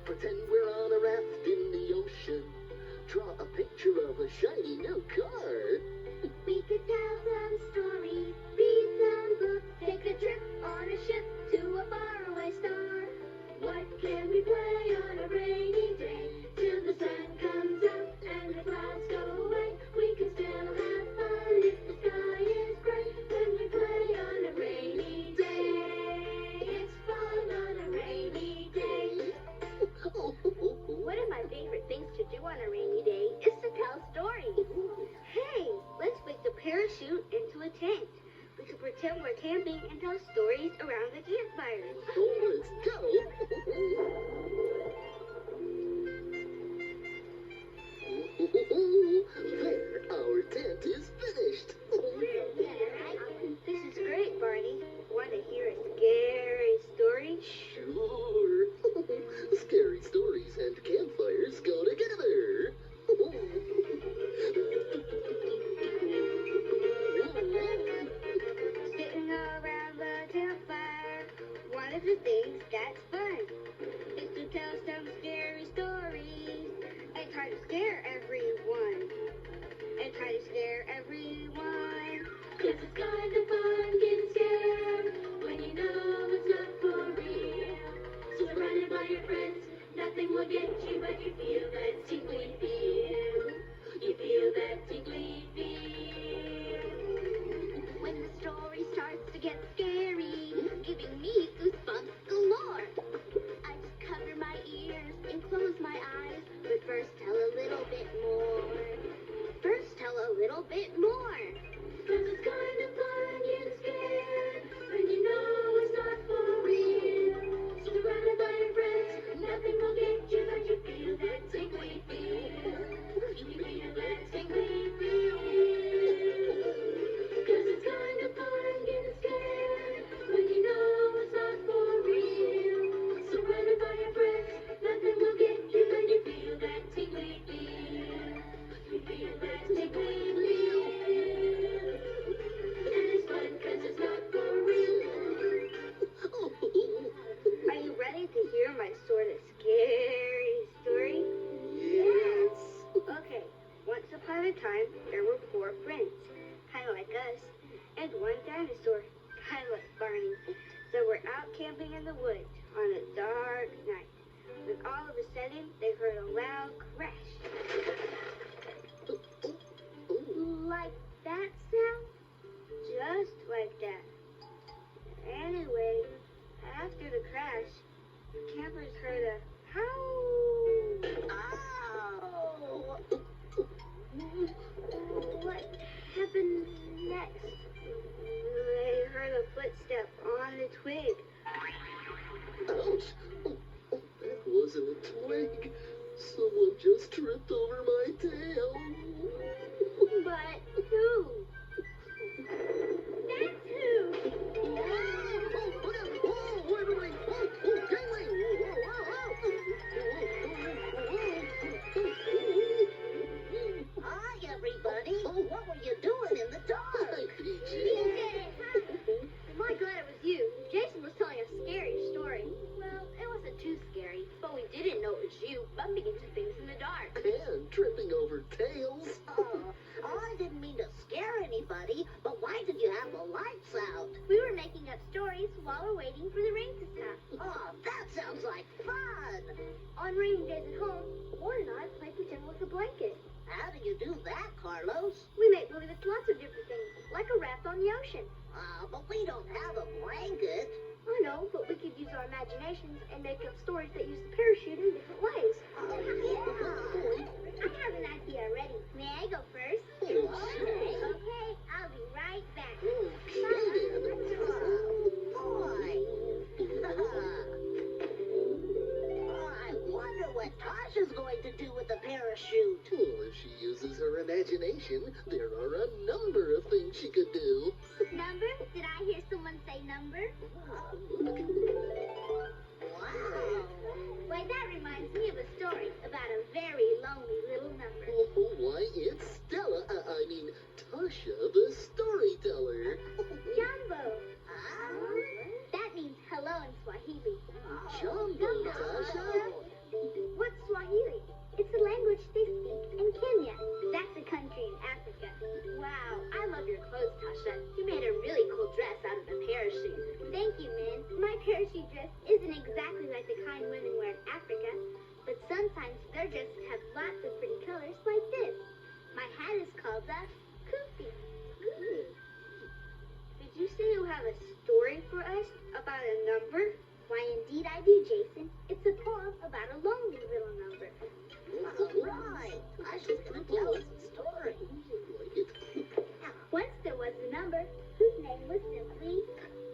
Pretend we're on a raft in the ocean. Draw a picture of a shiny new car. We could tell some stories, read some books, take a trip on a ship to a faraway star. What can we play on a rainy day? Till the sun comes up and the clouds go away. We can still have fun if the sky is gray. When we play on a rainy day, it's fun on a rainy day. One of my favorite things to do on a rainy day is to tell stories. Hey, let's fix a parachute into a tent. We can pretend we're camping and tell stories around the campfire. Let's go. There, our tent is finished. This is great, Barney. Want to hear a scary story? Sure. Scary stories and campfires go together. Sitting around the campfire, one of the things that's fun is to tell some scary stories and try to scare everyone. And try to scare everyone. 'Cause it's kind of fun getting scared when you know it's not for real. Surrounded by your friends, nothing will get you, but you feel that tingly feel. You feel that tingly feel. When the story starts to get scary, giving me goosebumps galore. I just cover my ears and close my eyes, but first tell a little bit more. First tell a little bit more. 'Cause it's kind of fun getting scared when you know it's not for real. Surrounded by your friends, nothing will get you, but you feel that tingly feel. You feel that tingly feel. 'Cause it's kind of fun getting scared when you know it's not for real. Surrounded by your friends, nothing will get you, but you feel that tingly feel. You feel that tingly feel. And it's fun 'cause it's not for real. Are you ready to hear my sort of scary story? Yes. Okay, once upon a time, there were four friends, kind of like us, and one dinosaur, kind of like Barney. So we're out camping in the woods on a dark night, when all of a sudden they heard a loud crash. Like that sound? Just like that. Anyway, after the crash, the campers heard a howl. Ow! What happened next? They heard a footstep on the twig. Ouch! That wasn't a twig. Someone just tripped over my tail. But who? That's who! Hi, everybody. What were you doing in the dark? Hi, PJ. My God, it was you. Jason was telling a scary story. Well, it wasn't too scary, but we didn't know it was you bumping into things in the dark. And tripping over tails. Oh, I didn't mean to scare anybody, but why did you have the lights out? We were making up stories while we're waiting for the rain to stop. Oh, that sounds like fun. On rainy days at home, Ward and I play pretend with a blanket. How do you do that, Carlos? We make believe it's lots of different things, like a raft on the ocean. But we don't have a blanket. I know, but we could use our imaginations and make up stories that use the parachute in different ways. Oh, yeah. I have an idea already. May I go first? Sure. Okay, I'll be right back. Okay then. Boy. I wonder what Tasha's going to do with the parachute. Well, if she uses her imagination, there are a number of things she could do. Number? Did I hear someone say number? Wow. Why, that reminds me of a story about a very lonely little number. Oh, why, it's Stella. I mean, Tasha, the storyteller. Jumbo. Ah. That means hello in Swahili. Jumbo, Tasha. kind women wear in Africa, but sometimes their dresses have lots of pretty colors like this. My hat is called the kufi. Did you say you have a story for us about a number? Why, indeed I do, Jason. It's a poem about a lonely little number. All right. I should tell us a story. Once there was a number whose name was simply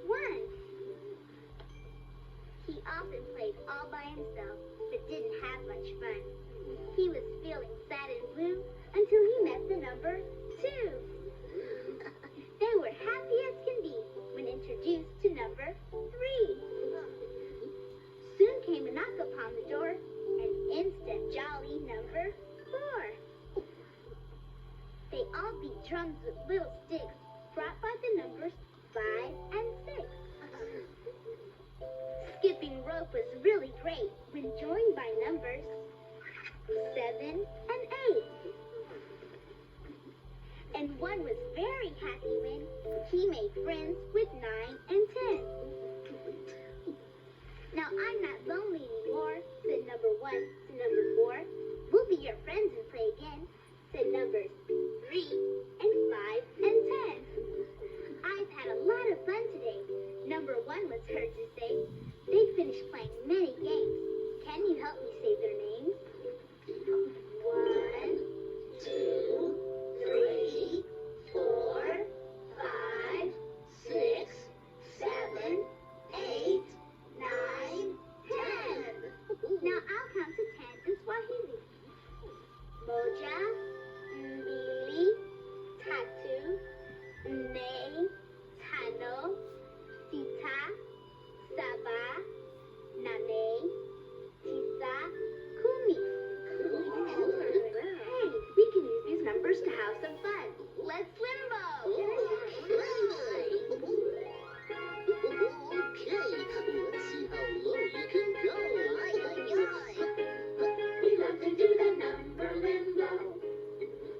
1. He often played all by himself, but didn't have much fun. He was feeling sad and blue until he met the number 2. They were happy as can be when introduced to number 3. Soon came a knock upon the door, an instant jolly number 4. They all beat drums with little sticks brought by the numbers 5 and 6. Skipping rope was really great when joined by numbers 7 and 8. And 1 was very happy when he made friends with 9 and 10. Now I'm not lonely anymore, said number 1 to number 4. We'll be your friends and play again, said numbers 3 and 5 and 10. I've had a lot of fun today, number 1 was heard to say. They finished playing many games. Can you help me say their names? 1, 2, 3, 4, 5, 6, 7, 8, 9, 10. Now I'll count to 10 in Swahili. Moja, mbili, tatu, nne, tano, sita, saba, nane, tisa, kumi. Hey, we can use these numbers to have some fun. Let's limbo! Okay, let's see how low you can go. We love to do the number limbo.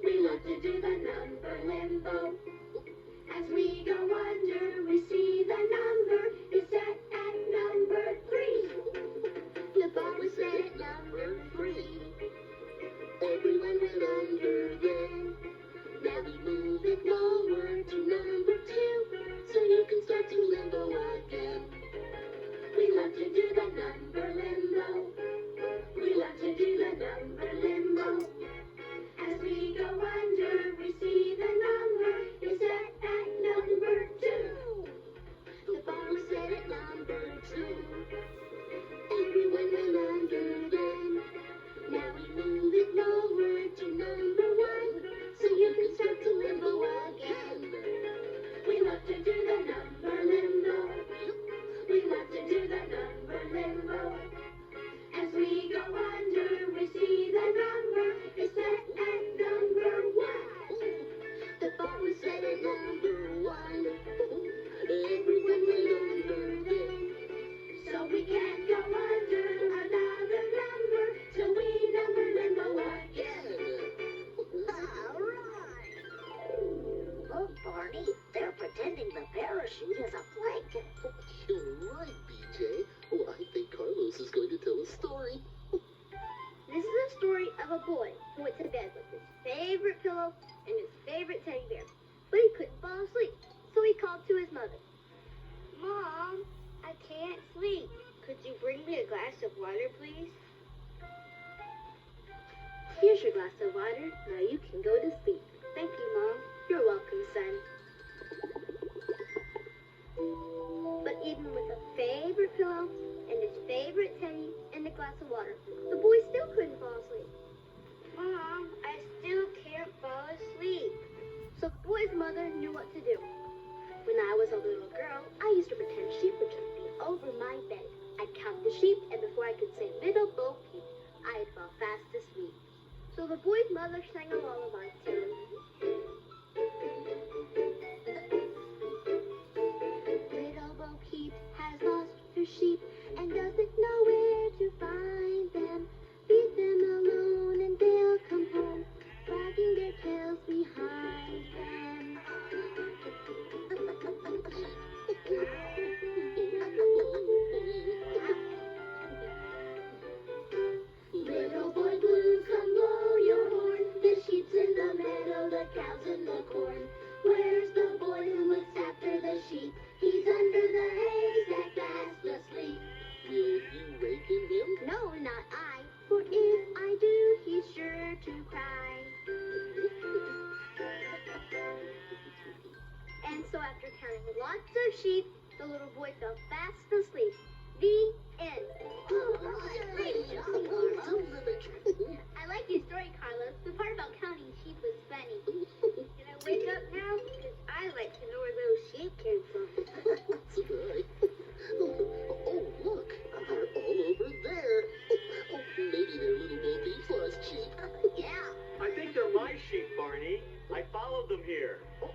We love to do the number limbo. As we go under, we see the number is set at number 3. The bar was set at number 3. Everyone went under then. Now we move it forward to number 2, so you can start to limbo again. We love to do the number limbo. We love to do the number limbo. As we go under, we see the number is set at number 2. The bar was set at number 2. Everyone went under then. Now we move it forward to number 1, so you can start to limbo again. We love to do the number limbo. We love to do the number limbo. As we go under, we see the number is set at number 1. The bar was set at number 1. Everyone went under then. So we can't go under another number till we number limbo again. All right. Look, Barney, they're pretending the parachute is a blanket. You're right, BJ. Oh, I think Carlos is going to tell a story. This is a story of a boy who went to bed with his favorite pillow and his favorite teddy bear, but he couldn't fall asleep, so he called to his mother. Mom, I can't sleep. Could you bring me a glass of water, please? Here's your glass of water. Now you can go to sleep. Thank you, Mom. You're welcome, son. But even with a favorite pillow and his favorite teddy and a glass of water, the boy still couldn't fall asleep. Mom, I still can't fall asleep. So the boy's mother knew what to do. When I was a little girl, I used to pretend sheep were jumping over my bed. I'd count the sheep, and before I could say little Bo Peep, I'd fall fast asleep. So the boy's mother sang a lullaby to him. Little Bo Peep has lost her sheep and doesn't know where to find them. Leave them alone and they'll come home, wagging their tails behind them. not I, for if I do, he's sure to cry. And so after counting lots of sheep, the little boy fell fast asleep. The end. I like your story, Carlos. The part about counting sheep was funny. Can I wake up now? Because I like to know where those sheep came from. That's right. Oh, look. They're all over there. Oh, maybe they're little Bo Peep's lost sheep. Yeah. I think they're my sheep, Barney. I followed them here. Oh,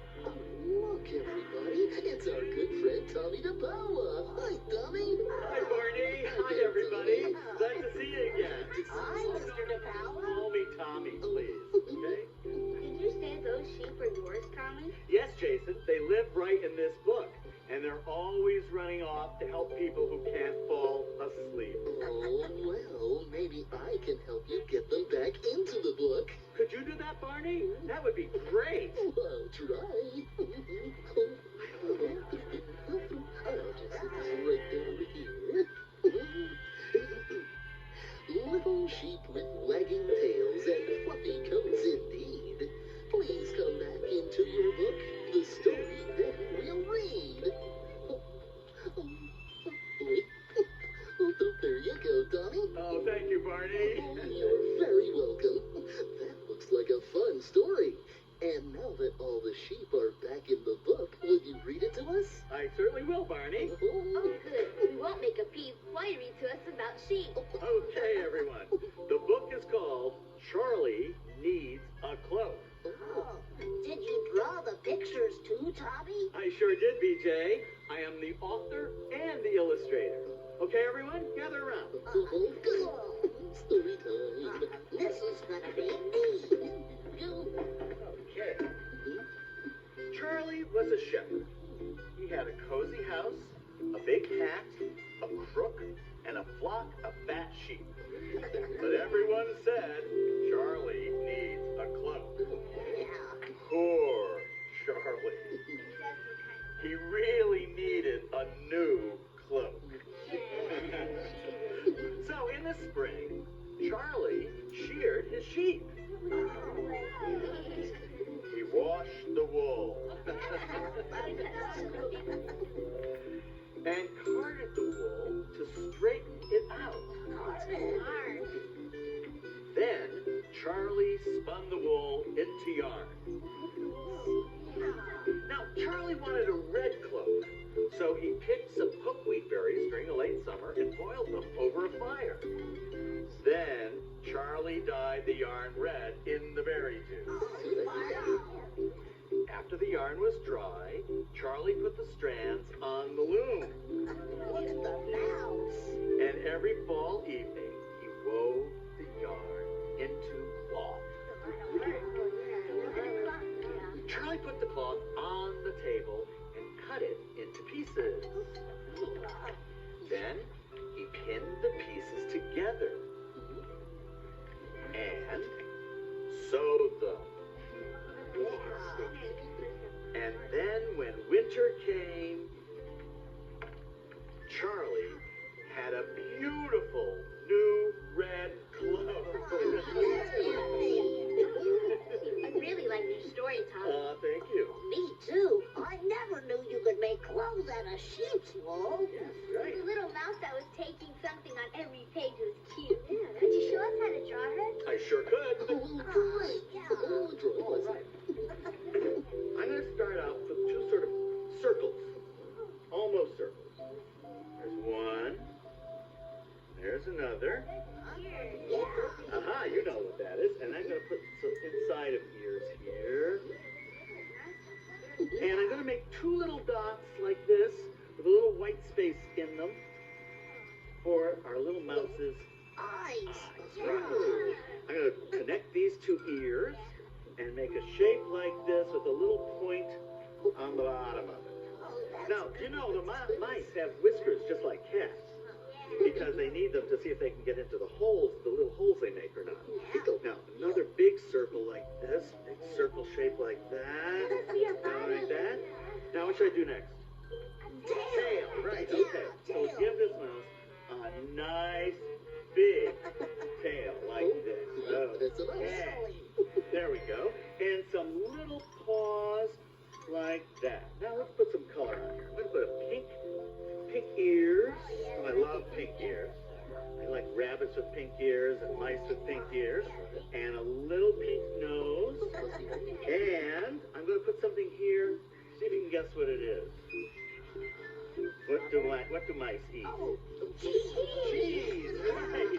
look, everybody. It's our good friend Tommy the Boa. Hi, Tommy. Hi, Barney. Hi, everybody. Glad to see you again. Hi, Mr. DePaula. Call me Tommy, please. Okay? Did you say those sheep are yours, Tommy? Yes, Jason. They live right in this book. And they're always running off to help people who can't fall asleep. Oh, well, maybe I can help you get them back into the book. Could you do that, Barney? That would be great. I'll try. I'll just sit this right over here. Little sheep with wagging tails and fluffy coats indeed. Please come back into your book. The story then we'll read. Wait. There you go, Tommy. Oh, thank you, Barney. Oh, you're very welcome. That looks like a fun story. And now that all the sheep are back in the book, will you read it to us? I certainly will, Barney. Oh, good. We won't make a peep. Why read to us about sheep? Okay, everyone. The book is called Charlie Needs a Cloak. Oh, did you draw the pictures too, Tommy? I sure did, BJ. I am the author and the illustrator. Okay, everyone, gather around. Oh, good. Story time. This is gonna be neat. Okay. Charlie was a shepherd. He had a cozy house, a big hat, a crook, and a flock of fat sheep. But everyone said, Charlie needs a cloak. Poor Charlie. He really needed a new cloak. So in the spring, Charlie sheared his sheep. He washed the wool and carded the wool to straighten it out. Then Charlie spun the wool into yarn. Now Charlie wanted a red cloak, so he picked some buckwheat berries during the late summer and boiled them over a fire. Then Charlie dyed the yarn red in the berry juice. After the yarn was dry, Charlie put the strands on the loom. Look at the mouse. And every fall evening, he wove the yarn into cloth. Charlie put the cloth on the table and cut it into pieces. Then he pinned the pieces together and sewed them. And then when winter came, Charlie had a beautiful new red cloak. I really like your story, Tom. Thank you. Me too. I never knew you could make clothes out of sheep's wool. Yes, right. The little mouse that was taking something on every page was cute. Yeah, could you show us how to draw her? I sure could. Oh, great. Oh, draw All right. I'm going to start out with two sort of circles. Almost circles. There's one. There's another. Aha, you know what that is. And I'm going to put some inside of ears here. And I'm going to make two little dots like this with a little white space in them for our little mouse's Eyes. eyes. I'm going to connect these two ears and make a shape like this with a little point on the bottom of it. Now, you know, the mice have whiskers just like cats because they need them to see if they can get into the holes, the little holes they make or not. Now, another big circle like this, big circle shape like that, like that. Now, what should I do next? Tail, right, okay. So give this mouse a nice, big There we go. And some little paws like that. Now let's put some color on here. I'm going to put a pink ears. Oh, I love pink ears. I like rabbits with pink ears and mice with pink ears. And a little pink nose. And I'm going to put something here. See if you can guess what it is. What do mice eat? Cheese, right.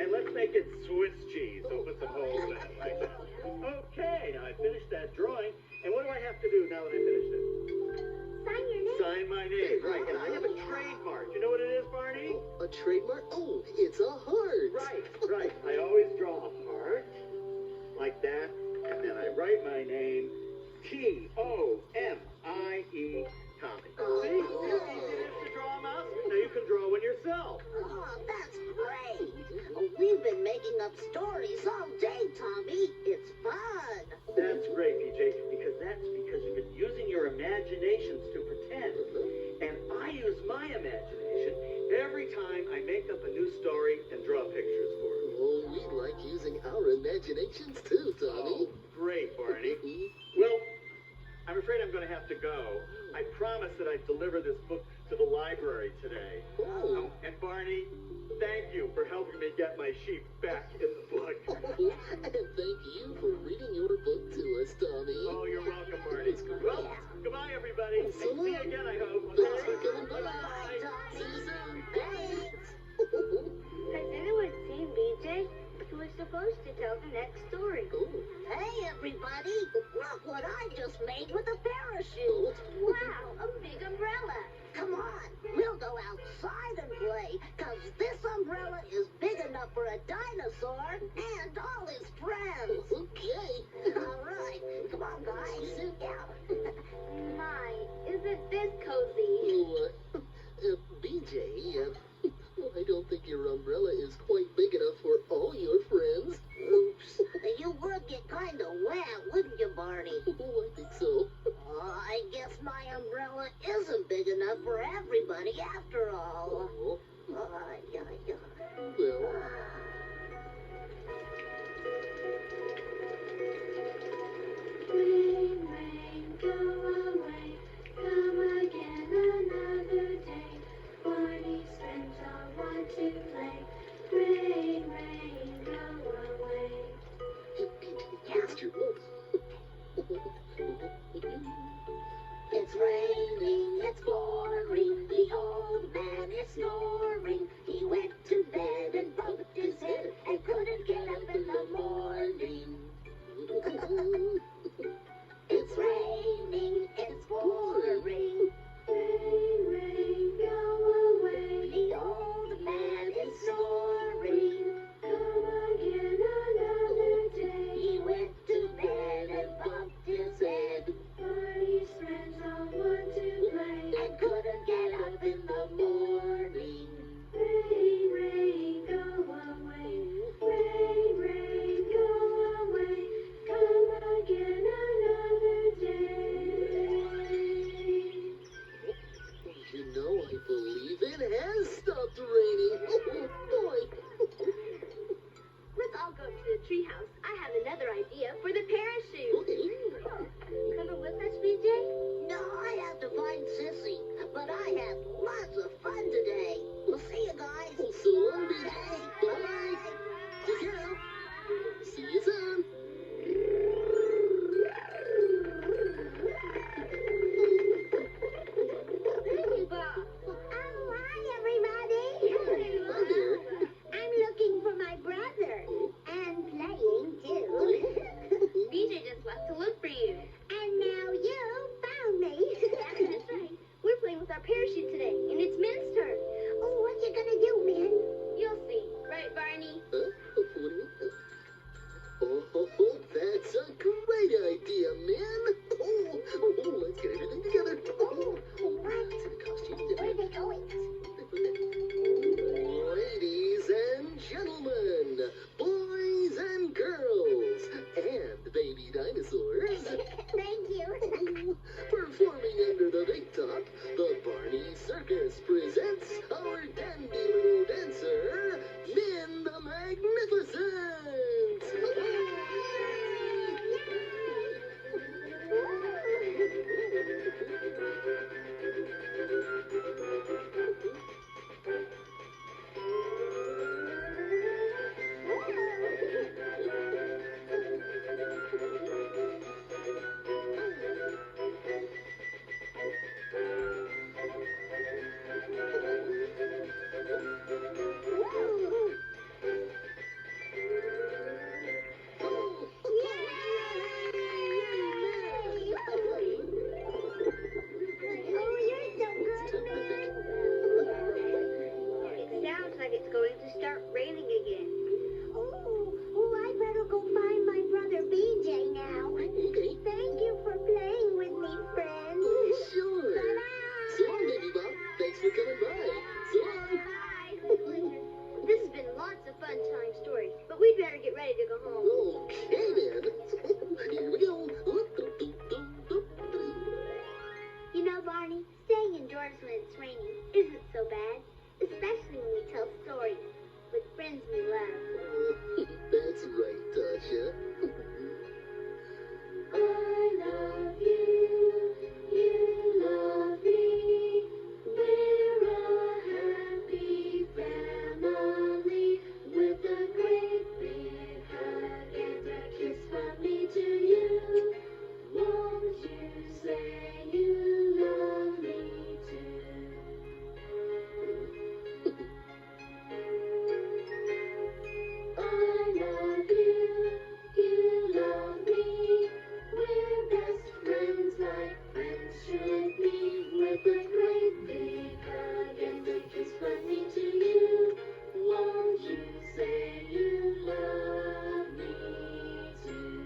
And let's make it Swiss cheese. So put some holes in it like that. Okay, now I finished that drawing. And what do I have to do now that I finished it? Sign your name. Sign my name, right. And I have a trademark. You know what it is, Barney? A trademark? Oh, it's a heart. Right. I always draw a heart like that. And then I write my name, Tomie, Tommy. See? Easy to draw a mouse. Now you can draw one yourself. Oh, that's great. We've been making up stories all day, Tommy. It's fun. That's great, PJ, because you've been using your imaginations to pretend. And I use my imagination every time I make up a new story and draw pictures for it. Oh, we like using our imaginations too, Tommy. Oh, great, Barney. Well, I'm afraid I'm going to have to go. I promised that I'd deliver this book to the library today. Oh. And Barney, thank you for helping me get my sheep back in the book. And thank you for reading your book to us, Tommy. Oh, you're welcome, Barney. Well, goodbye, everybody. So See you again, I hope. Thanks for Okay? coming by. Bye-bye. See you soon. Thanks. Has anyone seen BJ? He was supposed to tell the next story. Oh. Hey, everybody. Look what I just made with a parachute. Wow, a big umbrella. Come on, we'll go outside and play, 'cause this umbrella is big enough for a dinosaur and all his friends. Okay. All right, come on, guys, sit down. My, isn't this cozy? Oh, BJ, I don't think your umbrella is quite big enough for all your friends. Oops, you would get kind of wet, wouldn't you, Barney? Oh, I think so. I guess my umbrella isn't big enough for everybody after all. Oh, Yeah. well, Rain, rain, go away. Come again another day. Barney's friends all want to play. Rain, rain, go away. it's your It's raining, it's pouring, the old man is snoring. He went to bed and bumped his head and couldn't get up in the morning. It's raining, it's pouring, Rain, rain, go away. the old man is snoring. Come again another day. He went to bed and bumped his head Barney's friends all want to play. and couldn't get up in the morning. Rain, rain, go away. Rain, rain, go away. Come again another day. You know, I believe it has stopped raining. Oh, boy. Let's all go to the treehouse. I have another idea for the parachute. Okay. Coming with us, BJ? No, I have to find Sissy, but I had lots of fun today. We'll see you guys. So long, BJ. Bye. Bye. Take care now. See you soon. Oh, hi, everybody. Hi there. I'm looking for my brother. And playing, too. BJ just left to look for you. And now you found me. That's right. We're playing with our parachute today, and it's Min's turn. Oh, what you gonna do, Min? You'll see. Right, Barney? What do you mean? Oh, that's a great idea, man. Oh, let's get everything together. What? Costumes. Where are they going? Ladies and gentlemen, fun telling stories, but we'd better get ready to go home. Okay, then. Here we go. You know, Barney, staying indoors when it's raining isn't so bad, especially when we tell stories with friends we love. That's right, Tasha. I love you, you love me. We're a happy family with a great big hug and a kiss from me to you. Won't you say you love me too? I love you, you love me. We're best friends like friends should be. With a great big hug and a kiss from me to you. Won't you say you love me too?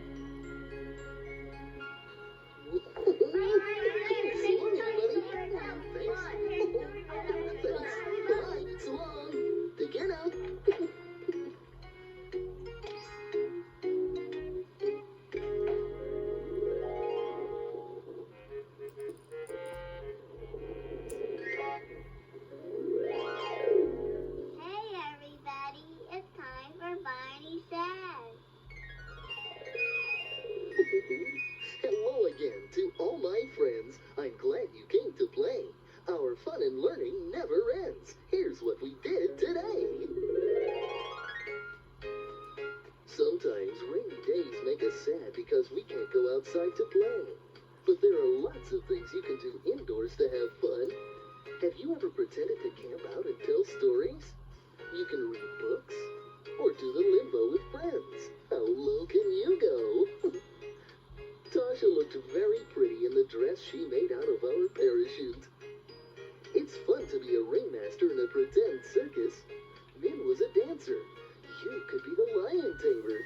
Bye, so long. Take care now. Hey everybody, it's time for Barney Says. Hello again to all my friends. I'm glad you came to play. Our fun and learning never ends. Here's what we did today. Sometimes rainy days make us sad because we can't go outside to play. But there are lots of things you can do indoors to have fun. Have you ever pretended to camp out and tell stories? You can read books or do the limbo with friends. How low can you go? Tasha looked very pretty in the dress she made out of our parachute. It's fun to be a ringmaster in a pretend circus. Min was a dancer. You could be the lion tamer.